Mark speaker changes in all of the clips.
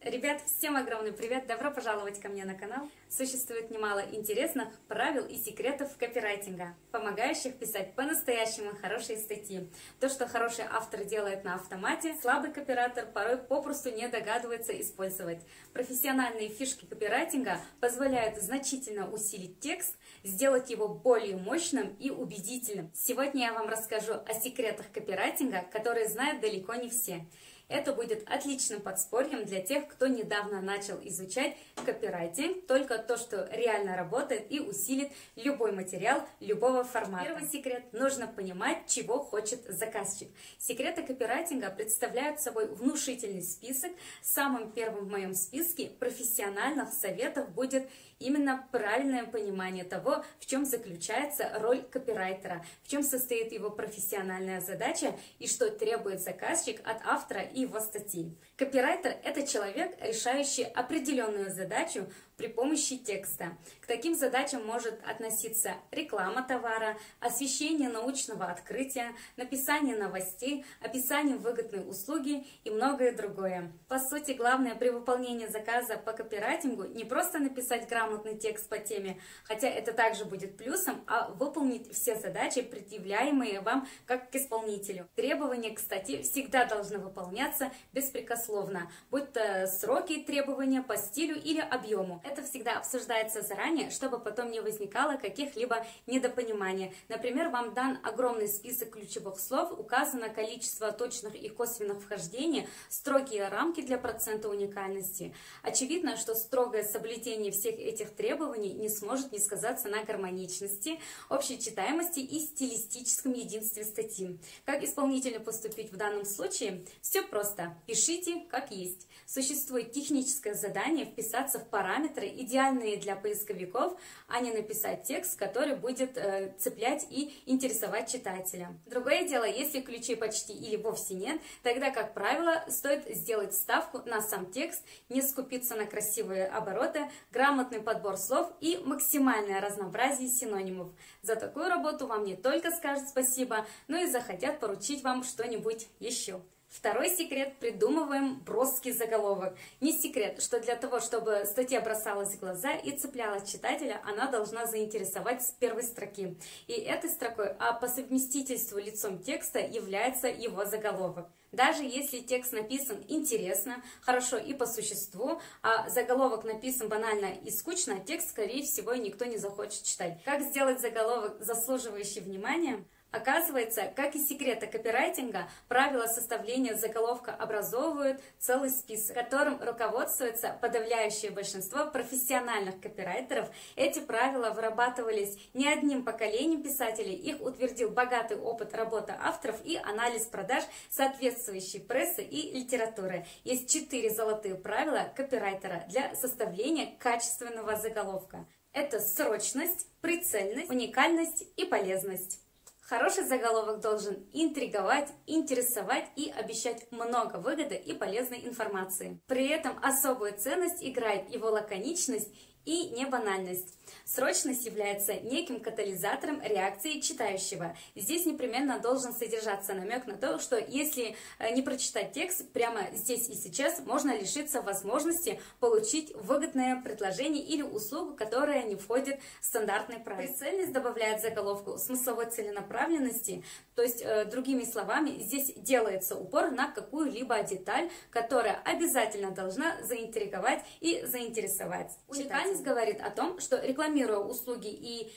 Speaker 1: Ребят, всем огромный привет! Добро пожаловать ко мне на канал. Существует немало интересных правил и секретов копирайтинга, помогающих писать по-настоящему хорошие статьи. То, что хороший автор делает на автомате, слабый копирайтер порой попросту не догадывается использовать. Профессиональные фишки копирайтинга позволяют значительно усилить текст, сделать его более мощным и убедительным. Сегодня я вам расскажу о секретах копирайтинга, которые знают далеко не все. Это будет отличным подспорьем для тех, кто недавно начал изучать копирайтинг, только то, что реально работает и усилит любой материал любого формата. Первый секрет – нужно понимать, чего хочет заказчик. Секреты копирайтинга представляют собой внушительный список. Самым первым в моем списке профессиональных советов будет именно правильное понимание того, в чем заключается роль копирайтера, в чем состоит его профессиональная задача и что требует заказчик от автора и его статьи. Копирайтер – это человек, решающий определенную задачу при помощи текста. К таким задачам может относиться реклама товара, освещение научного открытия, написание новостей, описание выгодной услуги и многое другое. По сути, главное при выполнении заказа по копирайтингу не просто написать грамотный текст по теме, хотя это также будет плюсом, а выполнить все задачи, предъявляемые вам как к исполнителю. Требования, кстати, всегда должны выполняться беспрекословно, будь то сроки и требования по стилю или объему. Это всегда обсуждается заранее, чтобы потом не возникало каких-либо недопониманий. Например, вам дан огромный список ключевых слов, указано количество точных и косвенных вхождений, строгие рамки для процента уникальности. Очевидно, что строгое соблюдение всех этих требований не сможет не сказаться на гармоничности, общей читаемости и стилистическом единстве статьи. Как исполнителю поступить в данном случае? Все просто. Пишите как есть. Существует техническое задание вписаться в параметры, идеальные для поисковиков, а не написать текст, который будет цеплять и интересовать читателя. Другое дело, если ключей почти или вовсе нет, тогда, как правило, стоит сделать ставку на сам текст, не скупиться на красивые обороты, грамотный подбор слов и максимальное разнообразие синонимов. За такую работу вам не только скажут спасибо, но и захотят поручить вам что-нибудь еще. Второй секрет – придумываем броский заголовок. Не секрет, что для того, чтобы статья бросалась в глаза и цепляла читателя, она должна заинтересовать с первой строки. И этой строкой, а по совместительству лицом текста, является его заголовок. Даже если текст написан интересно, хорошо и по существу, а заголовок написан банально и скучно, текст, скорее всего, никто не захочет читать. Как сделать заголовок, заслуживающий внимания? Оказывается, как и секреты копирайтинга, правила составления заголовка образовывают целый список, которым руководствуется подавляющее большинство профессиональных копирайтеров. Эти правила вырабатывались не одним поколением писателей, их утвердил богатый опыт работы авторов и анализ продаж соответствующей прессы и литературы. Есть 4 золотые правила копирайтера для составления качественного заголовка. Это срочность, прицельность, уникальность и полезность. Хороший заголовок должен интриговать, интересовать и обещать много выгоды и полезной информации. При этом особую ценность играет его лаконичность и небанальность. Срочность является неким катализатором реакции читающего. Здесь непременно должен содержаться намек на то, что если не прочитать текст прямо здесь и сейчас, можно лишиться возможности получить выгодное предложение или услугу, которая не входит в стандартный прайс. Прицельность добавляет заголовку смысловой целенаправленности, то есть, другими словами, здесь делается упор на какую-либо деталь, которая обязательно должна заинтриговать и заинтересовать. Уникальность говорит о том, что рекламируя услуги и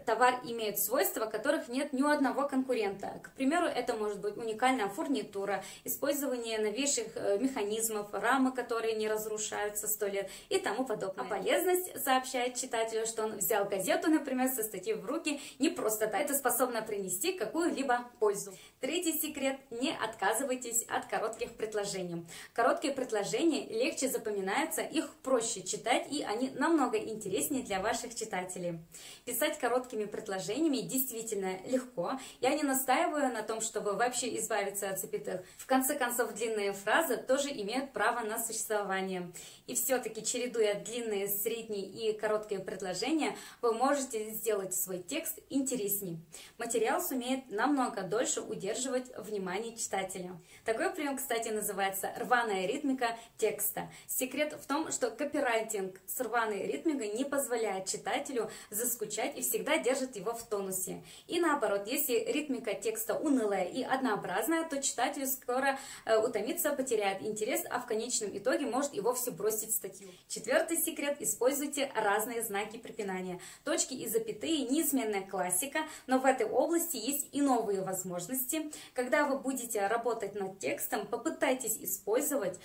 Speaker 1: товар имеет свойства, которых нет ни у одного конкурента. К примеру, это может быть уникальная фурнитура, использование новейших механизмов, рамы, которые не разрушаются 100 лет и тому подобное. А полезность сообщает читателю, что он взял газету, например, со статьей в руки не просто так. Это способно принести какую-либо пользу. Третий секрет – не отказывайтесь от коротких предложений. Короткие предложения легче запоминаются, их проще читать, и они намного интереснее для ваших читателей. Писать короткие короткими предложениями действительно легко. Я не настаиваю на том, чтобы вообще избавиться от запятых. В конце концов, длинные фразы тоже имеют право на существование. И все-таки, чередуя длинные, средние и короткие предложения, вы можете сделать свой текст интересней. Материал сумеет намного дольше удерживать внимание читателя. Такой прием, кстати, называется рваная ритмика текста. Секрет в том, что копирайтинг с рваной ритмикой не позволяет читателю заскучать и всегда держит его в тонусе. И наоборот, если ритмика текста унылая и однообразная, то читатель скоро утомится, потеряет интерес, а в конечном итоге может и вовсе бросить статью. Четвертый секрет: используйте разные знаки препинания. Точки и запятые – неизменная классика, но в этой области есть и новые возможности. Когда вы будете работать над текстом, попытайтесь использовать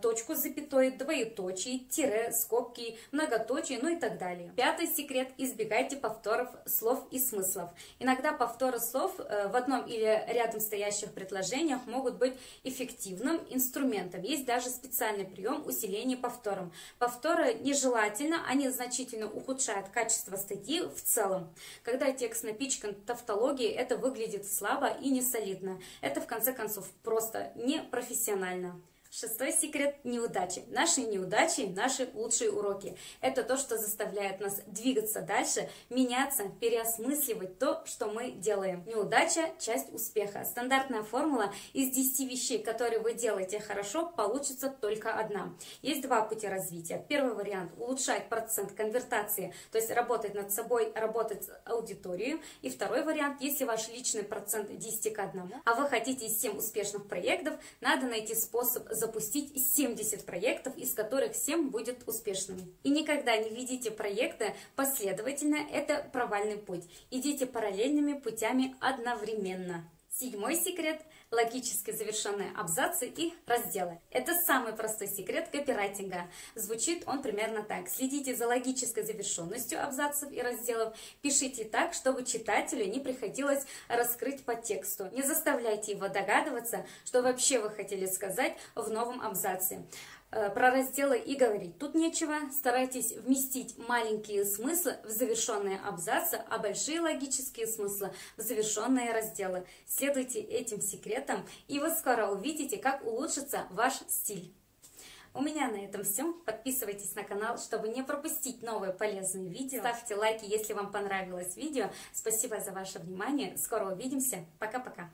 Speaker 1: точку с запятой, двоеточие, тире, скобки, многоточие, ну и так далее. Пятый секрет: избегайте повторов слов и смыслов. Иногда повторы слов в одном или рядом стоящих предложениях могут быть эффективным инструментом. Есть даже специальный прием усиления повтором. Повторы нежелательно, они значительно ухудшают качество статьи в целом. Когда текст напичкан тавтологией, это выглядит слабо и несолидно. Это, в конце концов, просто непрофессионально. Шестой секрет – неудачи. Наши неудачи – наши лучшие уроки. Это то, что заставляет нас двигаться дальше, меняться, переосмысливать то, что мы делаем. Неудача – часть успеха. Стандартная формула: из 10 вещей, которые вы делаете хорошо, получится только одна. Есть два пути развития. Первый вариант – улучшать процент конвертации, то есть работать над собой, работать с аудиторией. И второй вариант – если ваш личный процент 10 к 1, а вы хотите из 7 успешных проектов, надо найти способ запустить 70 проектов, из которых 7 будет успешными. И никогда не ведите проекты последовательно, это провальный путь. Идите параллельными путями одновременно. Седьмой секрет – логически завершенные абзацы и разделы. Это самый простой секрет копирайтинга. Звучит он примерно так: следите за логической завершенностью абзацев и разделов, пишите так, чтобы читателю не приходилось раскрыть по тексту. Не заставляйте его догадываться, что вообще вы хотели сказать в новом абзаце. Про разделы и говорить тут нечего. Старайтесь вместить маленькие смыслы в завершенные абзацы, а большие логические смыслы в завершенные разделы. Следуйте этим секретам, и вы скоро увидите, как улучшится ваш стиль. У меня на этом все. Подписывайтесь на канал, чтобы не пропустить новые полезные видео. Ставьте лайки, если вам понравилось видео. Спасибо за ваше внимание. Скоро увидимся. Пока-пока.